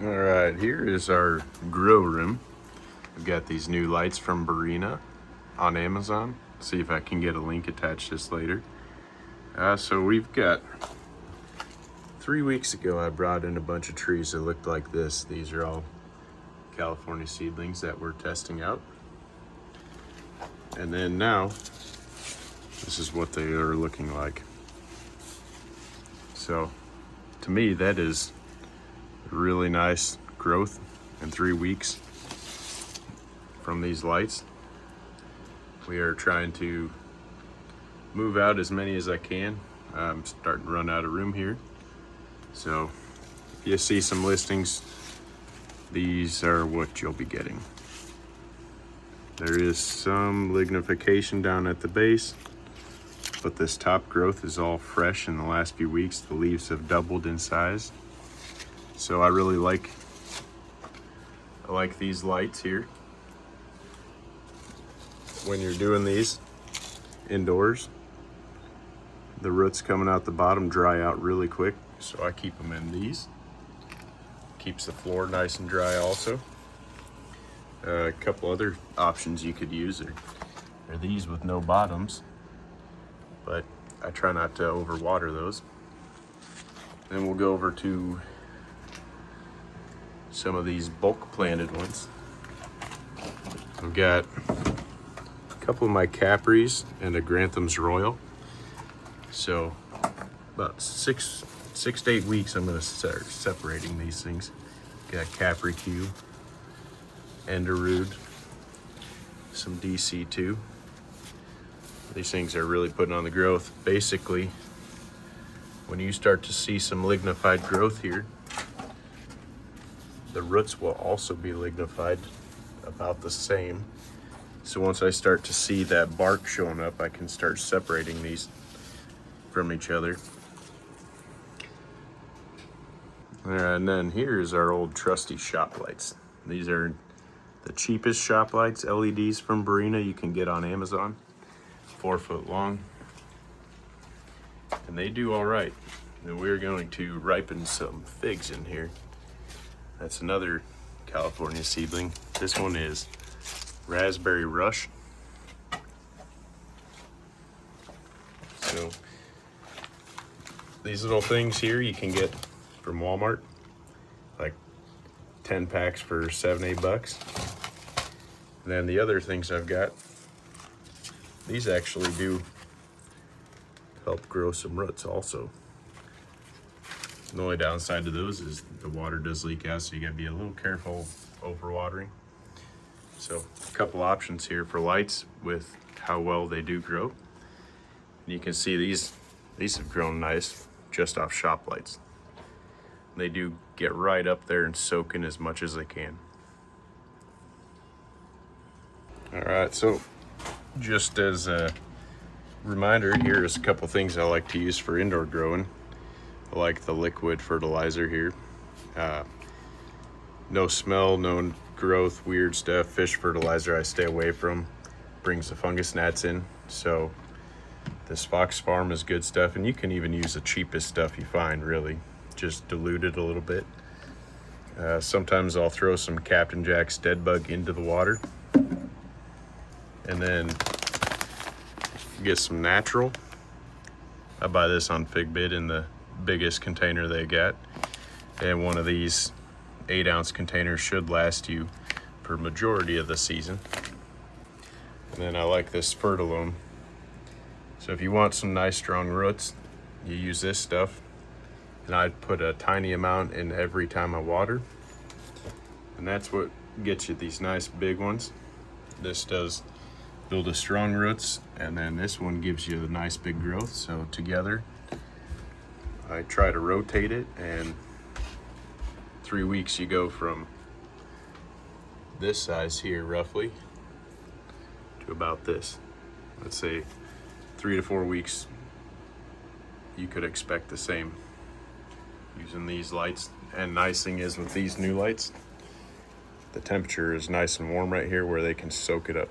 All right, here is our grow room. I've got these new lights from Barrina on Amazon. See if I can get a link attached this later. So we've got 3 weeks ago, I brought in a bunch of trees that looked like this. These are all California seedlings that we're testing out. And then now, this is what they are looking like. So to me, that is really nice growth in 3 weeks from these lights. We are trying to move out as many as I can. I'm starting to run out of room here. So if you see some listings, these are what you'll be getting. There is some lignification down at the base, but this top growth is all fresh in the last few weeks. The leaves have doubled in size. So I really like these lights here. When you're doing these indoors, the roots coming out the bottom dry out really quick, so I keep them in these. Keeps the floor nice and dry also. A couple other options you could use are these with no bottoms, but I try not to overwater those. Then we'll go over to some of these bulk planted ones. I've got a couple of my Capris and a Granthams Royal. So about six to 8 weeks, I'm going to start separating these things. Got Capri Q, Enderud, some DC2. These things are really putting on the growth. Basically, when you start to see some lignified growth here, the roots will also be lignified about the same. So once I start to see that bark showing up, I can start separating these from each other. And then here's our old trusty shop lights. These are the cheapest shop lights, LEDs from Barrina you can get on Amazon. 4 foot long. And they do all right. And we're going to ripen some figs in here. That's another California seedling. This one is Raspberry Rush. So these little things here you can get from Walmart, like 10 packs for $7-8. And then the other things I've got, these actually do help grow some roots also. The only downside to those is the water does leak out, so you gotta be a little careful overwatering. So a couple options here for lights with how well they do grow. And you can see these have grown nice just off shop lights. They do get right up there and soak in as much as they can. All right, so just as a reminder, here's a couple things I like to use for indoor growing. I like the liquid fertilizer here. No smell, no growth, weird stuff. Fish fertilizer I stay away from. Brings the fungus gnats in. So this Fox Farm is good stuff, and you can even use the cheapest stuff you find, really. Just dilute it a little bit. Sometimes I'll throw some Captain Jack's Dead Bug into the water. And then get some natural. I buy this on Figbid in the biggest container they got. And one of these 8-ounce containers should last you for majority of the season. And then I like this Fertilome. So if you want some nice strong roots, you use this stuff. And I'd put a tiny amount in every time I water. And that's what gets you these nice big ones. This does build a strong roots, and then this one gives you a nice big growth. So together, I try to rotate it, and 3 weeks you go from this size here roughly to about this. Let's say 3 to 4 weeks, you could expect the same using these lights. And nice thing is with these new lights, the temperature is nice and warm right here where they can soak it up.